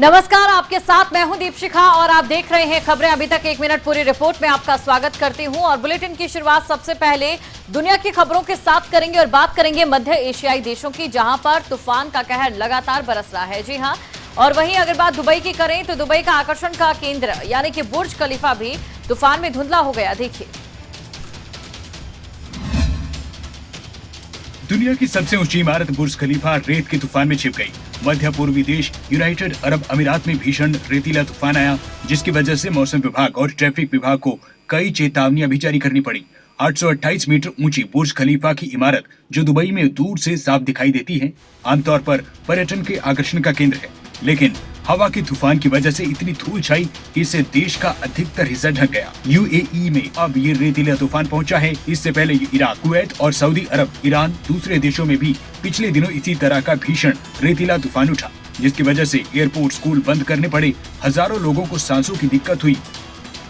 नमस्कार, आपके साथ मैं हूं दीपशिखा और आप देख रहे हैं खबरें अभी तक। 1 मिनट पूरी रिपोर्ट में आपका स्वागत करती हूं और बुलेटिन की शुरुआत सबसे पहले दुनिया की खबरों के साथ करेंगे और बात करेंगे मध्य एशियाई देशों की, जहां पर तूफान का कहर लगातार बरस रहा है। जी हां, और वहीं अगर बात दुबई की करें तो दुबई का आकर्षण का केंद्र यानी कि बुर्ज खलीफा भी तूफान में धुंधला हो गया। देखिए, दुनिया की सबसे ऊंची इमारत बुर्ज खलीफा रेत के तूफान में छिप गई। मध्य पूर्वी देश यूनाइटेड अरब अमीरात में भीषण रेतीला तूफान आया, जिसकी वजह से मौसम विभाग और ट्रैफिक विभाग को कई चेतावनियां भी जारी करनी पड़ी। 828 मीटर ऊंची बुर्ज खलीफा की इमारत, जो दुबई में दूर से साफ दिखाई देती है, आमतौर पर पर्यटन के आकर्षण का केंद्र है, लेकिन हवा के तूफान की वजह से इतनी धूल छाई कि इससे देश का अधिकतर हिस्सा ढक गया। यूएई में अब ये रेतीला तूफान पहुंचा है। इससे पहले इराक, कुवैत और सऊदी अरब, ईरान, दूसरे देशों में भी पिछले दिनों इसी तरह का भीषण रेतीला तूफान उठा, जिसकी वजह से एयरपोर्ट, स्कूल बंद करने पड़े। हजारों लोगों को सांसों की दिक्कत हुई।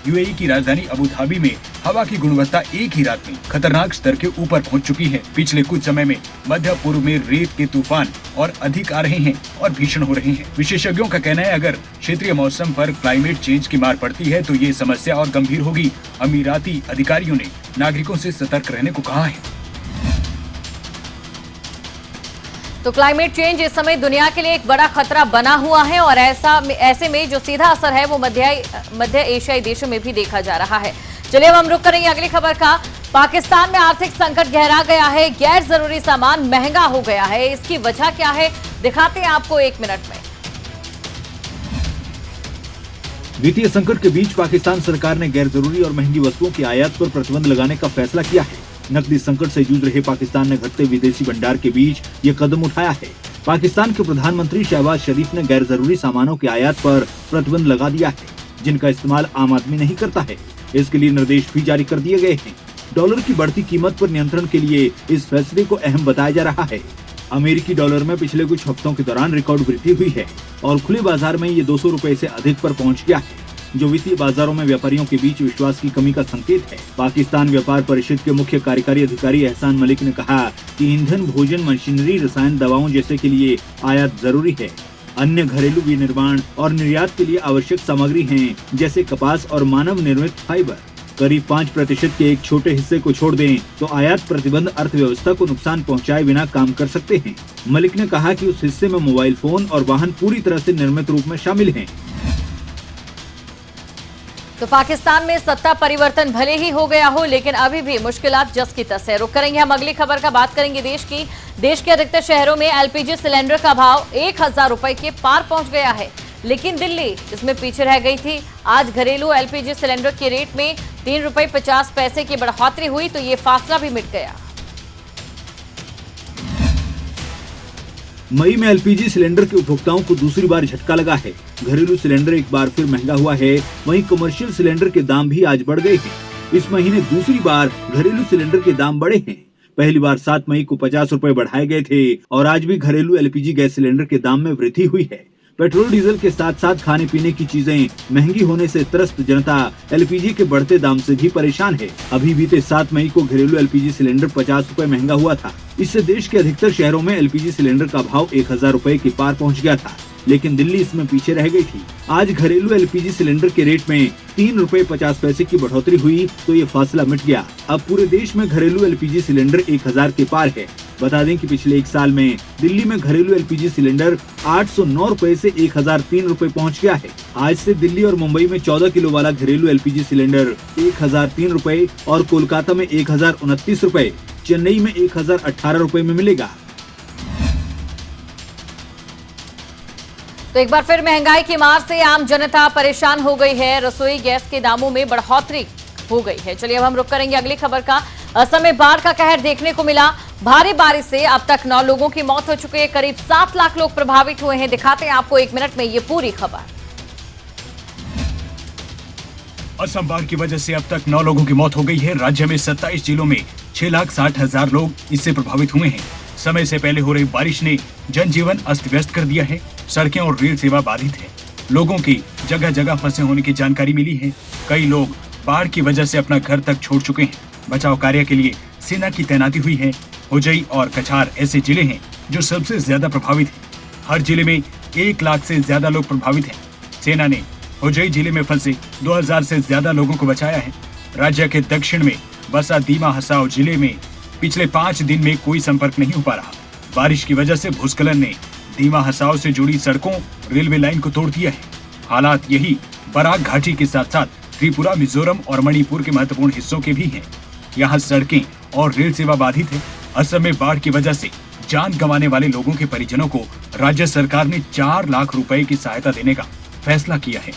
यूएई की राजधानी अबू धाबी में हवा की गुणवत्ता एक ही रात में खतरनाक स्तर के ऊपर पहुंच चुकी है। पिछले कुछ समय में मध्य पूर्व में रेत के तूफान और अधिक आ रहे हैं और भीषण हो रहे हैं। विशेषज्ञों का कहना है, अगर क्षेत्रीय मौसम पर क्लाइमेट चेंज की मार पड़ती है तो ये समस्या और गंभीर होगी। अमीराती अधिकारियों ने नागरिकों से सतर्क रहने को कहा है। तो क्लाइमेट चेंज इस समय दुनिया के लिए एक बड़ा खतरा बना हुआ है और ऐसे में जो सीधा असर है वो मध्य एशियाई देशों में भी देखा जा रहा है। चलिए अब हम रुक करेंगे अगली खबर का। पाकिस्तान में आर्थिक संकट गहरा गया है, गैर जरूरी सामान महंगा हो गया है। इसकी वजह क्या है, दिखाते हैं आपको 1 मिनट में। वित्तीय संकट के बीच पाकिस्तान सरकार ने गैर जरूरी और महंगी वस्तुओं की आयात पर प्रतिबंध लगाने का फैसला किया है। नकदी संकट से जूझ रहे पाकिस्तान ने घटते विदेशी भंडार के बीच ये कदम उठाया है। पाकिस्तान के प्रधानमंत्री शहबाज शरीफ ने गैर जरूरी सामानों की आयात पर प्रतिबंध लगा दिया है, जिनका इस्तेमाल आम आदमी नहीं करता है। इसके लिए निर्देश भी जारी कर दिए गए हैं। डॉलर की बढ़ती कीमत पर नियंत्रण के लिए इस फैसले को अहम बताया जा रहा है। अमेरिकी डॉलर में पिछले कुछ हफ्तों के दौरान रिकॉर्ड वृद्धि हुई है और खुले बाजार में ये 200 रुपए से अधिक पर पहुंच गया है, जो वित्तीय बाजारों में व्यापारियों के बीच विश्वास की कमी का संकेत है। पाकिस्तान व्यापार परिषद के मुख्य कार्यकारी अधिकारी एहसान मलिक ने कहा कि ईंधन, भोजन, मशीनरी, रसायन, दवाओं जैसे के लिए आयात जरूरी है। अन्य घरेलू विनिर्माण और निर्यात के लिए आवश्यक सामग्री हैं, जैसे कपास और मानव निर्मित फाइबर। करीब 5% के एक छोटे हिस्से को छोड़ दें तो आयात प्रतिबंध अर्थव्यवस्था को नुकसान पहुंचाए बिना काम कर सकते हैं। मलिक ने कहा कि उस हिस्से में मोबाइल फोन और वाहन पूरी तरह से निर्मित रूप में शामिल हैं। तो पाकिस्तान में सत्ता परिवर्तन भले ही हो गया हो, लेकिन अभी भी मुश्किलात जस की तस है। रुक करेंगे हम अगली खबर का, बात करेंगे देश की। देश के अधिकतर शहरों में एलपीजी सिलेंडर का भाव 1000 रुपए के पार पहुंच गया है, लेकिन दिल्ली इसमें पीछे रह गई थी। आज घरेलू एलपीजी सिलेंडर के रेट में 3 रुपए 50 पैसे की बढ़ोतरी हुई, तो ये फासला भी मिट गया। मई में एलपीजी सिलेंडर के उपभोक्ताओं को दूसरी बार झटका लगा है। घरेलू सिलेंडर एक बार फिर महंगा हुआ है, वहीं कमर्शियल सिलेंडर के दाम भी आज बढ़ गए हैं। इस महीने दूसरी बार घरेलू सिलेंडर के दाम बढ़े हैं। पहली बार 7 मई को 50 रुपए बढ़ाए गए थे और आज भी घरेलू एलपीजी गैस सिलेंडर के दाम में वृद्धि हुई है। पेट्रोल डीजल के साथ साथ खाने पीने की चीजें महंगी होने से त्रस्त जनता एलपीजी के बढ़ते दाम से भी परेशान है। अभी बीते 7 मई को घरेलू एलपीजी सिलेंडर 50 रुपए महंगा हुआ था। इससे देश के अधिकतर शहरों में एलपीजी सिलेंडर का भाव 1000 रुपए के पार पहुंच गया था, लेकिन दिल्ली इसमें पीछे रह गई थी। आज घरेलू एलपीजी सिलेंडर के रेट में 3 रुपए 50 पैसे की बढ़ोतरी हुई, तो ये फासला मिट गया। अब पूरे देश में घरेलू एलपीजी सिलेंडर 1000 के पार है। बता दें कि पिछले 1 साल में दिल्ली में घरेलू एलपीजी सिलेंडर 809 रुपए से 1003 रुपए पहुंच गया है। आज से दिल्ली और मुंबई में 14 किलो वाला घरेलू एलपीजी सिलेंडर 1003 रुपए और कोलकाता में 1029 रुपए, चेन्नई में 1018 रुपए में मिलेगा। तो एक बार फिर महंगाई की मार से आम जनता परेशान हो गई है। रसोई गैस के दामों में बढ़ोतरी हो गई है। चलिए अब हम रुक करेंगे अगली खबर का। असम में बाढ़ का कहर देखने को मिला। भारी बारिश से अब तक 9 लोगों की मौत हो चुकी है। करीब 7 लाख लोग प्रभावित हुए हैं। दिखाते हैं आपको 1 मिनट में ये पूरी खबर। असम बाढ़ की वजह से अब तक 9 लोगों की मौत हो गई है। राज्य में 27 जिलों में 6,60,000 लोग इससे प्रभावित हुए हैं। समय से पहले हो रही बारिश ने जनजीवन अस्त व्यस्त कर दिया है। सड़कें और रेल सेवा बाधित है। लोगों की जगह जगह फंसे होने की जानकारी मिली है। कई लोग बाढ़ की वजह से अपना घर तक छोड़ चुके हैं। बचाव कार्य के लिए सेना की तैनाती हुई है। उजई और कछार ऐसे जिले हैं जो सबसे ज्यादा प्रभावित हैं। हर जिले में 1 लाख से ज्यादा लोग प्रभावित हैं। सेना ने होजई जिले में फंसे 2000 से ज्यादा लोगों को बचाया है। राज्य के दक्षिण में बसा दीमा हसाओ जिले में पिछले 5 दिन में कोई संपर्क नहीं हो पा रहा। बारिश की वजह से भूस्खलन ने दीमा हसाओ से जुड़ी सड़कों, रेलवे लाइन को तोड़ दिया है। हालात यही बराक घाटी के साथ साथ त्रिपुरा, मिजोरम और मणिपुर के महत्वपूर्ण हिस्सों के भी हैं। यहाँ सड़कें और रेल सेवा बाधित है। असम में बाढ़ की वजह से जान गंवाने वाले लोगों के परिजनों को राज्य सरकार ने 4 लाख रुपए की सहायता देने का फैसला किया है।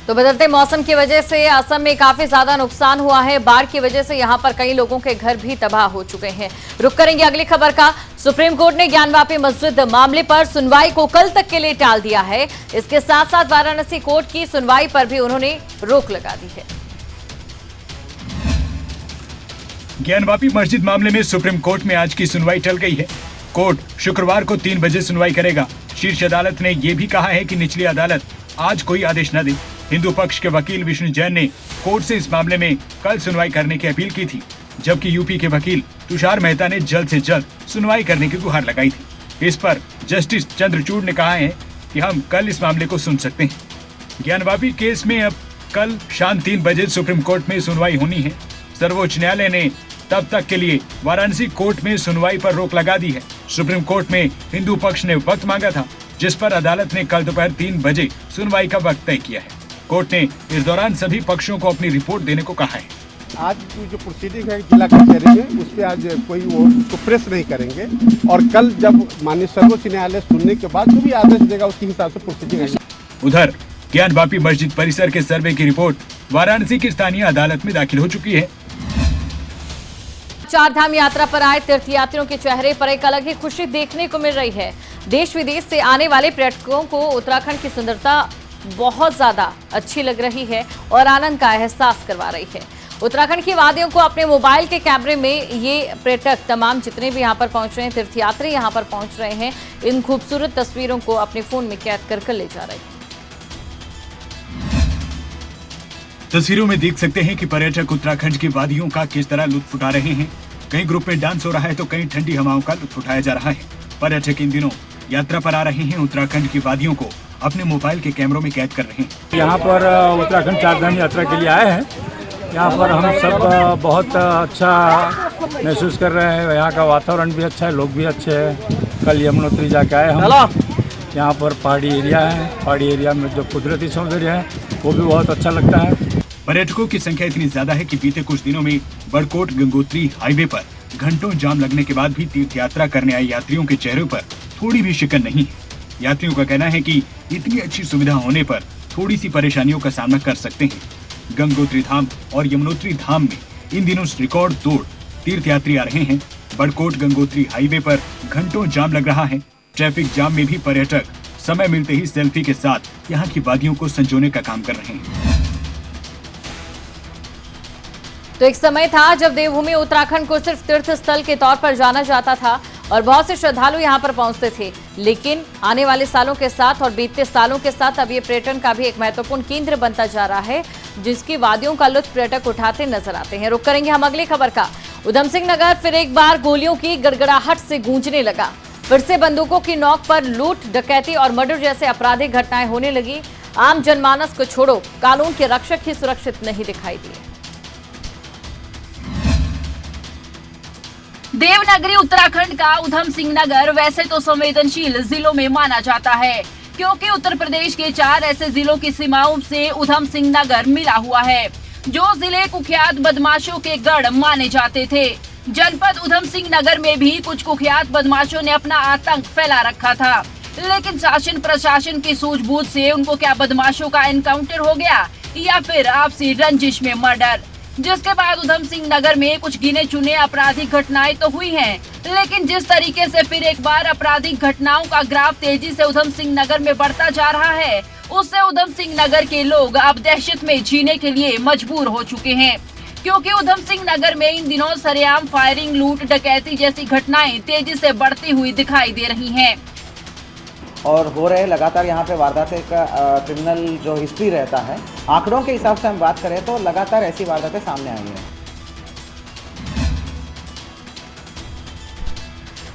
तो बदलते मौसम की वजह से असम में काफी ज्यादा नुकसान हुआ है। बाढ़ की वजह से यहां पर कई लोगों के घर भी तबाह हो चुके हैं। रुक करेंगे अगली खबर का। सुप्रीम कोर्ट ने ज्ञानवापी मस्जिद मामले पर सुनवाई को कल तक के लिए टाल दिया है। इसके साथ साथ वाराणसी कोर्ट की सुनवाई पर भी उन्होंने रोक लगा दी है। ज्ञानवापी मस्जिद मामले में सुप्रीम कोर्ट में आज की सुनवाई टल गई है। कोर्ट शुक्रवार को 3 बजे सुनवाई करेगा। शीर्ष अदालत ने यह भी कहा है कि निचली अदालत आज कोई आदेश न दे। हिंदू पक्ष के वकील विष्णु जैन ने कोर्ट से इस मामले में कल सुनवाई करने की अपील की थी, जबकि यूपी के वकील तुषार मेहता ने जल्द से जल्द सुनवाई करने की गुहार लगाई थी। इस पर जस्टिस चंद्रचूड़ ने कहा है कि हम कल इस मामले को सुन सकते हैं। ज्ञानवापी केस में अब कल शाम 3 बजे सुप्रीम कोर्ट में सुनवाई होनी है। सर्वोच्च न्यायालय ने तब तक के लिए वाराणसी कोर्ट में सुनवाई पर रोक लगा दी है। सुप्रीम कोर्ट में हिंदू पक्ष ने वक्त मांगा था, जिस पर अदालत ने कल दोपहर 3 बजे सुनवाई का वक्त तय किया है। कोर्ट ने इस दौरान सभी पक्षों को अपनी रिपोर्ट देने को कहा है। आज की जो प्रोसीडिंग है जिला कचहरी में, उस पर आज कोई वो उसको प्रेस नहीं करेंगे और कल जब माननीय सर्वोच्च न्यायालय सुनने के बाद जो भी आदेश देगा उसके हिसाब से प्रोसीडिंग है। उधर ज्ञानवापी मस्जिद परिसर के सर्वे की रिपोर्ट वाराणसी की स्थानीय अदालत में दाखिल हो चुकी है। चारधाम यात्रा पर आए तीर्थयात्रियों के चेहरे पर एक अलग ही खुशी देखने को मिल रही है। देश विदेश से आने वाले पर्यटकों को उत्तराखंड की सुंदरता बहुत ज्यादा अच्छी लग रही है और आनंद का एहसास करवा रही है। उत्तराखंड की वादियों को अपने मोबाइल के कैमरे में ये पर्यटक तमाम जितने भी यहाँ पर पहुंच रहे हैं, तीर्थयात्री यहाँ पर पहुंच रहे हैं, इन खूबसूरत तस्वीरों को अपने फोन में कैद कर ले जा रहे हैं। तस्वीरों में देख सकते हैं कि पर्यटक उत्तराखंड की वादियों का किस तरह लुत्फ उठा रहे हैं। कहीं ग्रुप में डांस हो रहा है तो कहीं ठंडी हवाओं का लुत्फ उठाया जा रहा है। पर्यटक इन दिनों यात्रा पर आ रहे हैं, उत्तराखंड की वादियों को अपने मोबाइल के कैमरों में कैद कर रहे हैं। यहाँ पर उत्तराखंड चारधाम यात्रा के लिए आए हैं। यहाँ पर हम सब बहुत अच्छा महसूस कर रहे हैं। यहाँ का वातावरण भी अच्छा है, लोग भी अच्छे हैं। कल यमुनोत्री जाके आए हम। यहाँ पर पहाड़ी एरिया है, पहाड़ी एरिया में जो कुदरती सौंदर्य है वो भी बहुत अच्छा लगता है। पर्यटकों की संख्या इतनी ज्यादा है कि बीते कुछ दिनों में बड़कोट गंगोत्री हाईवे पर घंटों जाम लगने के बाद भी तीर्थ यात्रा करने आए यात्रियों के चेहरों पर थोड़ी भी शिकन नहीं है। यात्रियों का कहना है कि इतनी अच्छी सुविधा होने पर थोड़ी सी परेशानियों का सामना कर सकते हैं। गंगोत्री धाम और यमुनोत्री धाम में इन दिनों रिकॉर्ड तोड़ तीर्थयात्री आ रहे हैं। बड़कोट गंगोत्री हाईवे पर घंटों जाम लग रहा है। ट्रैफिक जाम में भी पर्यटक समय मिलते ही सेल्फी के साथ यहाँ की वादियों को संजोने का काम कर रहे हैं। तो एक समय था जब देवभूमि उत्तराखंड को सिर्फ तीर्थ स्थल के तौर पर जाना जाता था और बहुत से श्रद्धालु यहां पर पहुंचते थे, लेकिन आने वाले सालों के साथ और बीतते सालों के साथ अब ये पर्यटन का भी एक महत्वपूर्ण केंद्र बनता जा रहा है, जिसकी वादियों का लुत्फ पर्यटक उठाते नजर आते हैं। रुक करेंगे हम अगली खबर का। उधम सिंह नगर फिर एक बार गोलियों की गड़गड़ाहट से गूंजने लगा। फिर से बंदूकों की नोक पर लूट, डकैती और मर्डर जैसे आपराधिक घटनाएं होने लगी। आम जनमानस को छोड़ो, कानून के रक्षक ही सुरक्षित नहीं दिखाई दिए। देवनागरी उत्तराखंड का उधम सिंह नगर वैसे तो संवेदनशील जिलों में माना जाता है, क्योंकि उत्तर प्रदेश के 4 ऐसे जिलों की सीमाओं से उधम सिंह नगर मिला हुआ है, जो जिले कुख्यात बदमाशों के गढ़ माने जाते थे। जनपद उधम सिंह नगर में भी कुछ कुख्यात बदमाशों ने अपना आतंक फैला रखा था, लेकिन शासन प्रशासन की सूझबूझ से उनको क्या बदमाशों का एनकाउंटर हो गया या फिर आपसी रंजिश में मर्डर, जिसके बाद उधम सिंह नगर में कुछ गिने चुने आपराधिक घटनाएं तो हुई हैं, लेकिन जिस तरीके से फिर एक बार आपराधिक घटनाओं का ग्राफ तेजी से उधम सिंह नगर में बढ़ता जा रहा है, उससे उधम सिंह नगर के लोग अब दहशत में जीने के लिए मजबूर हो चुके हैं, क्योंकि उधम सिंह नगर में इन दिनों सरेआम फायरिंग, लूट, डकैती जैसी घटनाएं तेजी से बढ़ती हुई दिखाई दे रही हैं। और हो रहे लगातार यहाँ पे वारदातें का क्रिमिनल जो हिस्ट्री रहता है, आंकड़ों के हिसाब से हम बात करें तो लगातार ऐसी वारदातें सामने आई हैं।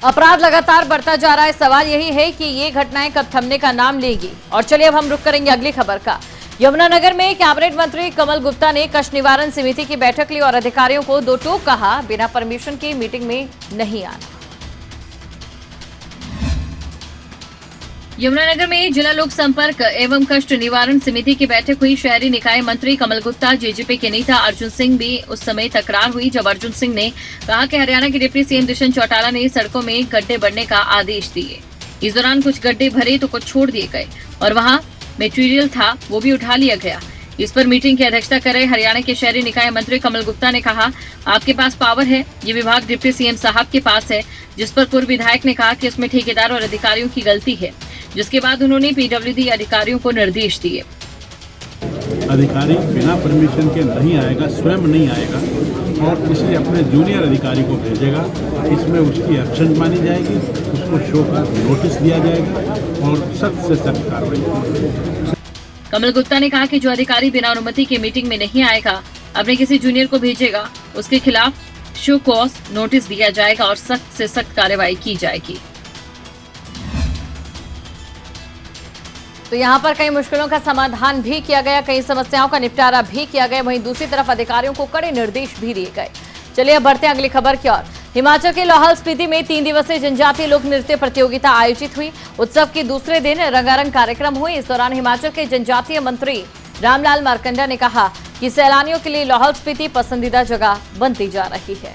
अपराध लगातार बढ़ता जा रहा है। सवाल यही है कि ये घटनाएं कब थमने का नाम लेगी। और चलिए अब हम रुक करेंगे अगली खबर का। यमुनानगर में कैबिनेट मंत्री कमल गुप्ता ने कष्ट निवारण समिति की बैठक ली और अधिकारियों को दो टोक कहा, बिना परमिशन के मीटिंग में नहीं आना। यमुनानगर में जिला लोक संपर्क एवं कष्ट निवारण समिति की बैठक हुई। शहरी निकाय मंत्री कमल गुप्ता, जेजेपी के नेता अर्जुन सिंह भी उस समय तकरार हुई जब अर्जुन सिंह ने कहा कि हरियाणा के डिप्टी सीएम दुष्यंत चौटाला ने सड़कों में गड्ढे भरने का आदेश दिए। इस दौरान कुछ गड्ढे भरे तो कुछ छोड़ दिए गए और वहां मटेरियल था वो भी उठा लिया गया। इस पर मीटिंग की अध्यक्षता कर रहे हरियाणा के शहरी निकाय मंत्री कमल गुप्ता ने कहा, आपके पास पावर है, ये विभाग डिप्टी सीएम साहब के पास है। जिस पर पूर्व विधायक ने कहा कि उसमें ठेकेदार और अधिकारियों की गलती है, जिसके बाद उन्होंने पीडब्ल्यूडी अधिकारियों को निर्देश दिए। अधिकारी बिना परमिशन के नहीं आएगा, स्वयं नहीं आएगा और इसलिए अपने जूनियर अधिकारी को भेजेगा। इसमें उसकी एक्शन मानी जाएगी, उसको शो का नोटिस दिया जाएगा और सख्त से सख्त कार्रवाई। कमल गुप्ता ने कहा कि जो अधिकारी बिना अनुमति के मीटिंग में नहीं आएगा, अपने किसी जूनियर को भेजेगा, उसके खिलाफ शो कॉज नोटिस दिया जाएगा और सख्त से सख्त कार्रवाई की जाएगी। तो यहाँ पर कई मुश्किलों का समाधान भी किया गया, कई समस्याओं का निपटारा भी किया गया। वहीं दूसरी तरफ अधिकारियों को कड़े निर्देश भी दिए गए। चलिए अब बढ़ते हैं अगली खबर की ओर। हिमाचल के लाहौल स्पीति में 3 दिवसीय जनजातीय लोक नृत्य प्रतियोगिता आयोजित हुई। उत्सव के दूसरे दिन रंगारंग कार्यक्रम हुए। इस दौरान हिमाचल के जनजातीय मंत्री रामलाल मारकंडा ने कहा कि सैलानियों के लिए लाहौल स्पीति पसंदीदा जगह बनती जा रही है।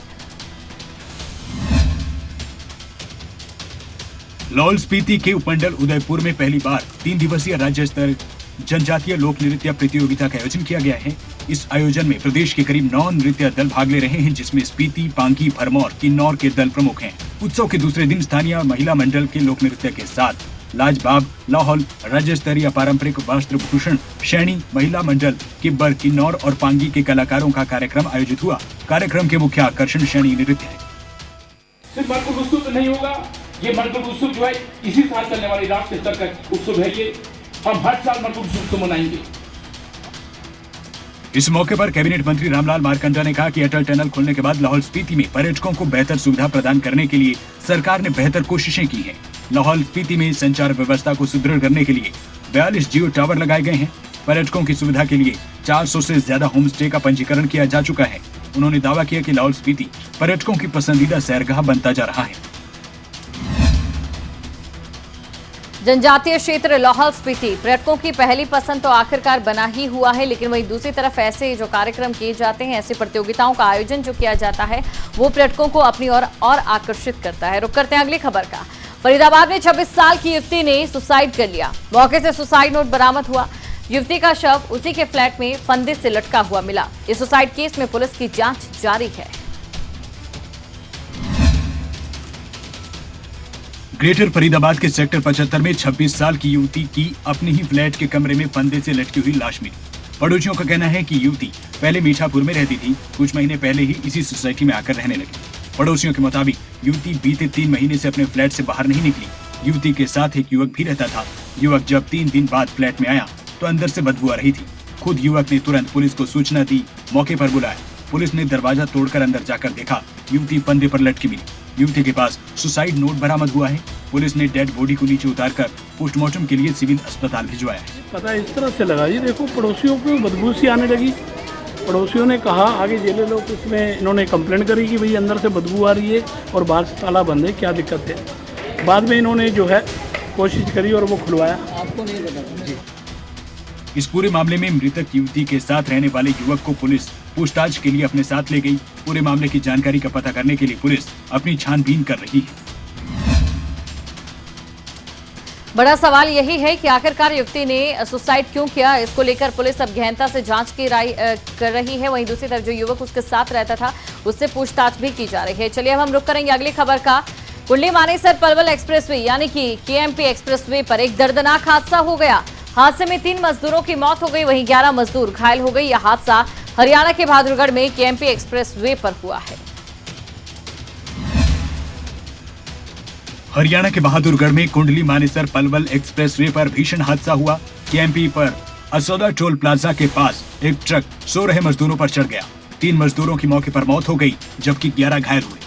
लाहौल स्पीति के उपमंडल उदयपुर में पहली बार 3 दिवसीय राज्य स्तर जनजातीय लोक नृत्य प्रतियोगिता का आयोजन किया गया है। इस आयोजन में प्रदेश के करीब 9 नृत्य दल भाग ले रहे हैं, जिसमें स्पीति, पांगी, भरमौर, किन्नौर के दल प्रमुख हैं। उत्सव के दूसरे दिन स्थानीय और महिला मंडल के लोक नृत्य के साथ लाजबाब, लाहौल, राज्य स्तरीय पारंपरिक वस्त्र भूषण, शैणी, महिला मंडल, किब्बर, किन्नौर और पांगी के कलाकारों का कार्यक्रम आयोजित हुआ। कार्यक्रम के मुख्य आकर्षण शैणी नृत्य है। सिर्फ मणिपुर उत्सव तो नहीं होगा, ये मणिपुर उत्सव जो है इसी साल चलने वाली राष्ट्रीय स्तर का उत्सव है। ये हम हर साल मणिपुर उत्सव मनाएंगे। इस मौके पर कैबिनेट मंत्री रामलाल मारकंडा ने कहा कि अटल टनल खुलने के बाद लाहौल स्पीति में पर्यटकों को बेहतर सुविधा प्रदान करने के लिए सरकार ने बेहतर कोशिशें की हैं। लाहौल स्पीति में संचार व्यवस्था को सुदृढ़ करने के लिए 42 जियो टावर लगाए गए हैं। पर्यटकों की सुविधा के लिए 400 से ज्यादा होम स्टे का पंजीकरण किया जा चुका है। उन्होंने दावा किया कि लाहौल स्पीति पर्यटकों की पसंदीदा सैरगाह बनता जा रहा है। जनजातीय क्षेत्र लाहौल स्पीति पर्यटकों की पहली पसंद तो आखिरकार बना ही हुआ है, लेकिन वहीं दूसरी तरफ ऐसे जो कार्यक्रम किए जाते हैं, ऐसी प्रतियोगिताओं का आयोजन जो किया जाता है, वो पर्यटकों को अपनी ओर और आकर्षित करता है। रुक करते हैं अगली खबर का। फरीदाबाद में 26 साल की युवती ने सुसाइड कर लिया। मौके से सुसाइड नोट बरामद हुआ। युवती का शव उसी के फ्लैट में फंदे से लटका हुआ मिला। इस सुसाइड केस में पुलिस की जांच जारी है। ग्रेटर फरीदाबाद के सेक्टर 75 में 26 साल की युवती की अपने ही फ्लैट के कमरे में फंदे से लटकी हुई लाश मिली। पड़ोसियों का कहना है कि युवती पहले मीठापुर में रहती थी, कुछ महीने पहले ही इसी सोसाइटी में आकर रहने लगी। पड़ोसियों के मुताबिक युवती बीते 3 महीने से अपने फ्लैट से बाहर नहीं निकली। युवती के साथ एक युवक भी रहता था। युवक जब 3 दिन बाद फ्लैट में आया तो अंदर से बदबू आ रही थी। खुद युवक ने तुरंत पुलिस को सूचना दी, मौके पर बुलाया। पुलिस ने दरवाजा तोड़कर अंदर जाकर देखा, युवती फंदे पर लटकी मिली। युवती के पास सुसाइड नोट बरामद हुआ है। पुलिस ने डेड बॉडी को नीचे उतारकर पोस्टमार्टम के लिए सिविल अस्पताल भिजवाया है। पता इस तरह से लगा जी, देखो पड़ोसियों को बदबू सी आने लगी। पड़ोसियों ने कहा, आगे जेले लोग इसमें इन्होंने कंप्लेंट करी कि भाई अंदर से बदबू आ रही है और बाहर से ताला बंद है, क्या दिक्कत है। बाद में इन्होंने जो है कोशिश करी और वो खुलवाया। आपको नहीं पता जी। इस पूरे मामले में मृतक युवती के साथ रहने वाले युवक को पुलिस पूछताछ के लिए अपने साथ ले गई। पूरे मामले की जानकारी का पता करने के लिए पुलिस अपनी छानबीन कर रही है। बड़ा सवाल यही है कि आखिरकार युवती ने सुसाइड क्यों किया। इसको लेकर पुलिस अब गहनता से जांच की कर रही है। वहीं दूसरी तरफ जो युवक उसके साथ रहता था, उससे पूछताछ भी की जा रही है। चलिए अब हम रुक करेंगे अगली खबर का। कुंडली मानेसर पलवल एक्सप्रेसवे यानी कि केएमपी एक्सप्रेसवे पर एक दर्दनाक हादसा हो गया। हादसे में 3 मजदूरों की मौत हो गई, वहीं 11 मजदूर घायल हो गए। यह हादसा हरियाणा के बहादुरगढ़ में केएमपी एक्सप्रेसवे पर हुआ है। हरियाणा के बहादुरगढ़ में कुंडली मानेसर पलवल एक्सप्रेसवे पर भीषण हादसा हुआ। केएमपी पर असौदा टोल प्लाजा के पास एक ट्रक सो रहे मजदूरों पर चढ़ गया। 3 मजदूरों की मौके पर मौत हो गई, जबकि 11 घायल हुए।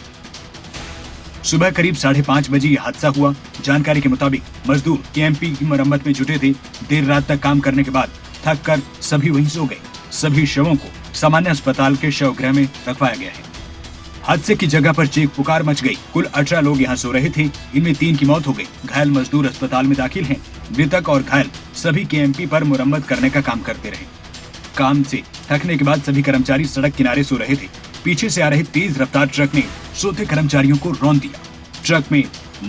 सुबह करीब 5:30 बजे ये हादसा हुआ। जानकारी के मुताबिक मजदूर केएमपी की मरम्मत में जुटे थे। देर रात तक काम करने के बाद थक कर सभी वहीं सो गए। सभी शवों को सामान्य अस्पताल के शवगृह में रखवाया गया है। हादसे की जगह पर चीख पुकार मच गई। कुल 18 लोग यहाँ सो रहे थे। इनमें 3 की मौत हो गई। घायल मजदूर अस्पताल में दाखिल हैं। मृतक और घायल सभी केएमपी पर मुरम्मत करने का काम करते रहे। काम से थकने के बाद सभी कर्मचारी सड़क किनारे सो रहे थे। पीछे से आ रहे तेज रफ्तार ट्रक ने सोते कर्मचारियों को रौंद दिया। ट्रक में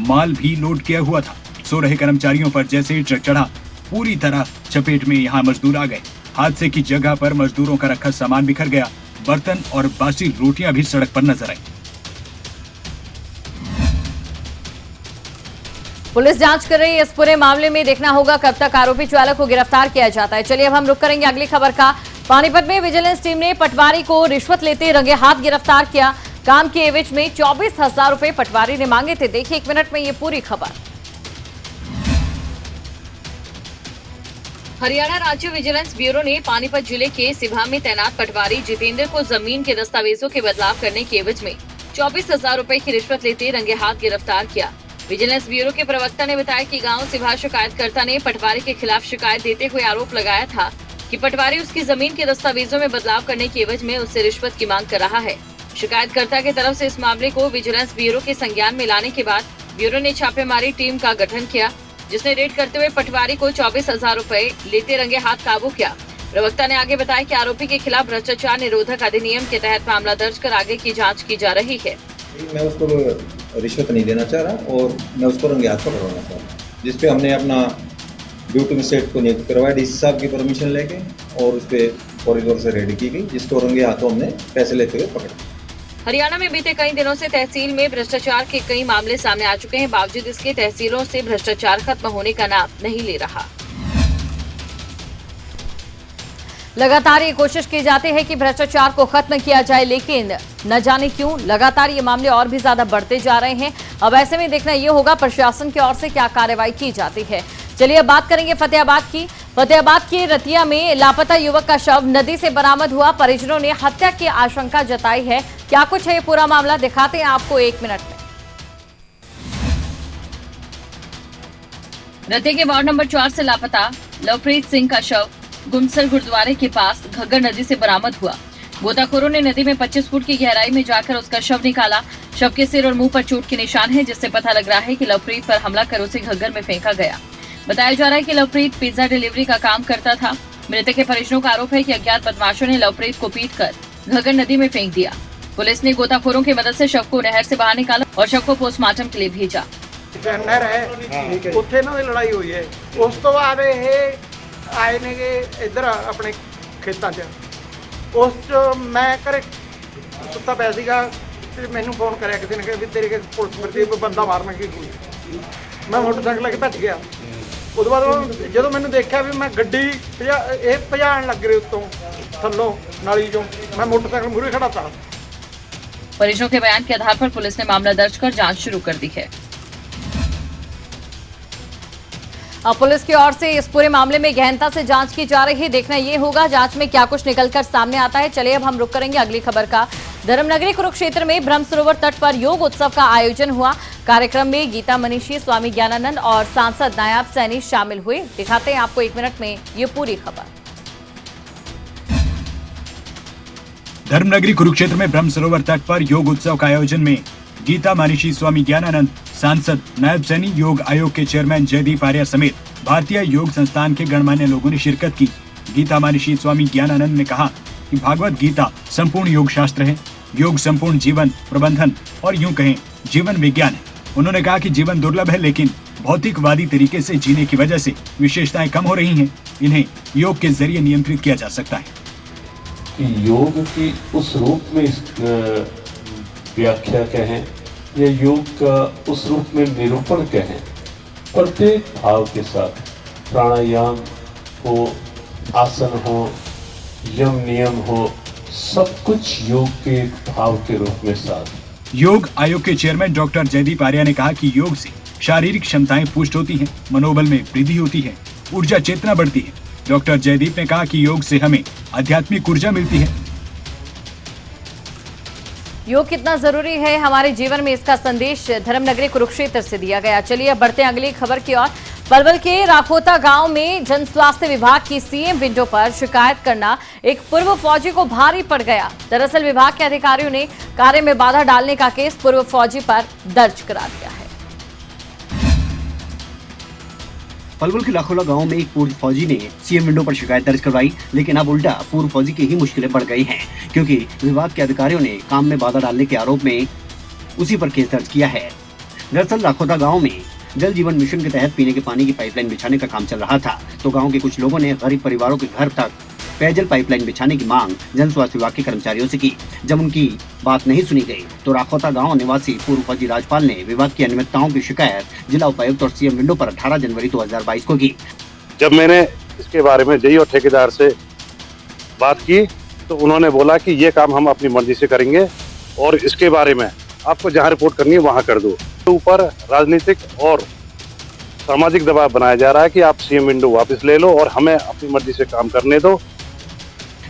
माल भी लोड किया हुआ था। सो रहे कर्मचारियों पर जैसे ही ट्रक चढ़ा, पूरी तरह चपेट में यहाँ मजदूर आ गए। हादसे की जगह पर मजदूरों का रखा सामान बिखर गया। बर्तन और बासी रोटियां भी सड़क पर नजर आई। पुलिस जांच कर रही है इस पूरे मामले में। देखना होगा कब तक आरोपी चालक को गिरफ्तार किया जाता है। चलिए अब हम रुक करेंगे अगली खबर का। पानीपत में विजिलेंस टीम ने पटवारी को रिश्वत लेते रंगे हाथ गिरफ्तार किया। काम के एवज में 24,000 रुपए पटवारी ने मांगे थे। देखिए 1 मिनट में ये पूरी खबर। हरियाणा राज्य विजिलेंस ब्यूरो ने पानीपत जिले के सिभा में तैनात पटवारी जितेंद्र को जमीन के दस्तावेजों के बदलाव करने के एवज में 24,000 रुपए की रिश्वत लेते रंगे हाथ गिरफ्तार किया। विजिलेंस ब्यूरो के प्रवक्ता ने बताया कि गांव सिभा शिकायतकर्ता ने पटवारी के खिलाफ शिकायत देते हुए आरोप लगाया था कि पटवारी उसकी जमीन के दस्तावेजों में बदलाव करने के एवज में उससे रिश्वत की मांग कर रहा है। शिकायतकर्ता की तरफ से इस मामले को विजिलेंस ब्यूरो के संज्ञान में लाने के बाद ब्यूरो ने छापेमारी टीम का गठन किया, जिसने रेड करते हुए पटवारी को 24,000 रुपए लेते रंगे हाथ काबू किया। प्रवक्ता ने आगे बताया कि आरोपी के खिलाफ भ्रष्टाचार निरोधक अधिनियम के तहत मामला दर्ज कर आगे की जाँच की जा रही है। मैं उसको रिश्वत नहीं देना चाह रहा और मैं उसको रंगे हाथ पकड़वाना चाह रहा, जिसपे हमने अपना ड्यूटी मैजिस्ट्रेट को नियुक्त करवाया डीसी साहब की परमिशन लेके, और उस पर कॉरिडोर से रेड की गई, जिसको रंगे हाथों हमने पैसे लेते हुए पकड़ा। हरियाणा में बीते कई दिनों से तहसील में भ्रष्टाचार के कई मामले सामने आ चुके हैं। बावजूद इसके तहसीलों से भ्रष्टाचार खत्म होने का नाम नहीं ले रहा। लगातार ये कोशिश की जाती है कि भ्रष्टाचार को खत्म किया जाए, लेकिन न जाने क्यों लगातार ये मामले और भी ज्यादा बढ़ते जा रहे हैं। अब ऐसे में देखना ये होगा प्रशासन की ओर से क्या कार्रवाई की जाती है। चलिए अब बात करेंगे फतेहाबाद की। फतेहाबाद के रतिया में लापता युवक का शव नदी से बरामद हुआ। परिजनों ने हत्या की आशंका जताई है। क्या कुछ है ये पूरा मामला, दिखाते हैं आपको 1 मिनट में। रतिया के वार्ड नंबर 4 से लापता लवप्रीत सिंह का शव गुमसर गुरुद्वारे के पास घग्गर नदी से बरामद हुआ। गोताखोरों ने नदी में 25 फुट की गहराई में जाकर उसका शव निकाला। शव के सिर और मुंह पर चोट के निशान हैं, जिससे पता लग रहा है कि लवप्रीत पर हमला कर उसे घग्गर में फेंका गया। बताया जा रहा है कि लवप्रीत पिज्जा डिलीवरी का काम करता था। मृतक के परिजनों का आरोप है कि अज्ञात बदमाशों ने लवप्रीत को पीटकर घग्गर नदी में फेंक दिया। पुलिस ने गोताखोरों की मदद से शव को नहर से बाहर निकाला और शव को पोस्टमार्टम के लिए भेजा। नहर है उत्थे ना लड़ाई हुई है। उस तो बाद आए ने इधर अपने खेतों च, उस मैं घर सुता पिया सीगा ते मैनू फोन कराया किसी ने कि तेरे पुलिस भर्ती बंदा मारना की कोई। मैं मोटरसाइकिल लेके भज गया। उस बाद जो मैंने देखा भी मैं गड्डी भजाण लग रही उत्तों थल्लों नाली चों, मैं मोटरसाइकिल मूहरे खड़ा था। परिजनों के बयान के आधार पर पुलिस ने मामला दर्ज कर जांच शुरू कर दी है। अब पुलिस की ओर से इस पूरे मामले में गहनता से जांच की जा रही है। देखना ये होगा जांच में क्या कुछ निकलकर सामने आता है। चलिए अब हम रुक करेंगे अगली खबर का। धर्मनगरी कुरुक्षेत्र में ब्रह्म सरोवर तट पर योग उत्सव का आयोजन हुआ। कार्यक्रम में गीता मनीषी, स्वामी ज्ञानानंद और सांसद नायब सैनी शामिल हुए। दिखाते हैं आपको 1 मिनट में ये पूरी खबर। धर्मनगरी कुरुक्षेत्र में ब्रह्म सरोवर तट पर योग उत्सव का आयोजन में गीता मनीषी, स्वामी ज्ञानानंद, सांसद नायब सैनी, योग आयोग के चेयरमैन जयदीप आर्या समेत भारतीय योग संस्थान के गणमान्य लोगों ने शिरकत की। गीता मनीषी स्वामी ज्ञानानंद ने कहा कि भागवत गीता संपूर्ण योग शास्त्र है। योग संपूर्ण जीवन प्रबंधन और यूं कहें जीवन विज्ञान है। उन्होंने कहा कि जीवन दुर्लभ है, लेकिन भौतिकवादी तरीके से जीने की वजह से विशेषताएं कम हो रही हैं। इन्हें योग के जरिए नियंत्रित किया जा सकता है। योग की उस रूप में व्याख्या कहें या योग का उस रूप में निरूपण कहें, प्रत्येक भाव के साथ प्राणायाम हो, आसन हो, यम नियम हो, सब कुछ योग के भाव के रूप में साथ। योग आयोग के चेयरमैन डॉक्टर जयदीप आर्या ने कहा कि योग से शारीरिक क्षमताएं पुष्ट होती हैं, मनोबल में वृद्धि होती है, ऊर्जा चेतना बढ़ती है। डॉक्टर जयदीप ने कहा कि योग से हमें आध्यात्मिक ऊर्जा मिलती है। योग कितना जरूरी है हमारे जीवन में, इसका संदेश धर्मनगरी कुरुक्षेत्र से दिया गया। चलिए अब बढ़ते हैं अगली खबर की ओर। पलवल के राखोता गांव में जन स्वास्थ्य विभाग की सीएम विंडो पर शिकायत करना एक पूर्व फौजी को भारी पड़ गया। दरअसल विभाग के अधिकारियों ने कार्य में बाधा डालने का केस पूर्व फौजी पर दर्ज करा दिया है। पलवल के लाखोला गांव में एक पूर्व फौजी ने सीएम विंडो पर शिकायत दर्ज करवाई, लेकिन अब उल्टा पूर्व फौजी की ही मुश्किलें बढ़ गई हैं, क्योंकि विभाग के अधिकारियों ने काम में बाधा डालने के आरोप में उसी पर केस दर्ज किया है। दरअसल लाखोता गांव में जल जीवन मिशन के तहत पीने के पानी की पाइपलाइन बिछाने का काम चल रहा था, तो गांव के कुछ लोगों ने गरीब परिवारों के घर तक पेयजल पाइपलाइन बिछाने की मांग जन स्वास्थ्य विभाग के कर्मचारियों से की। जब उनकी बात नहीं सुनी गई तो राखोता गांव निवासी पूर्व फौजी राजपाल ने विभाग की अनियमितताओं की शिकायत जिला उपायुक्त और सीएम विंडो पर 18 जनवरी 2022 को की। जब मैंने इसके बारे में जेई और ठेकेदार से बात की तो उन्होंने बोला कि ये काम हम अपनी मर्जी से करेंगे और इसके बारे में आपको जहाँ रिपोर्ट करनी है वहाँ कर दो। तो ऊपर राजनीतिक और सामाजिक दबाव बनाया जा रहा है कि आप सीएम विंडो वापस ले लो और हमें अपनी मर्जी से काम करने दो।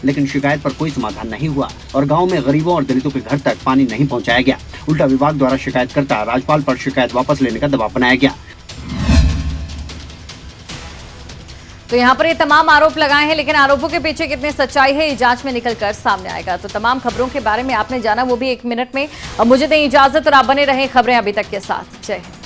लेकिन शिकायत पर कोई समाधान नहीं हुआ और गांव में गरीबों और दलितों के घर तक पानी नहीं पहुंचाया गया। उल्टा विभाग द्वारा शिकायतकर्ता राजपाल पर शिकायत वापस लेने का दबाव बनाया गया। तो यहाँ पर ये तमाम आरोप लगाए हैं, लेकिन आरोपों के पीछे कितनी सच्चाई है ये जांच में निकलकर सामने आएगा। तो तमाम खबरों के बारे में आपने जाना, वो भी 1 मिनट में। अब मुझे दें इजाजत और आप बने रहें खबरें अभी तक के साथ। जय हिंद।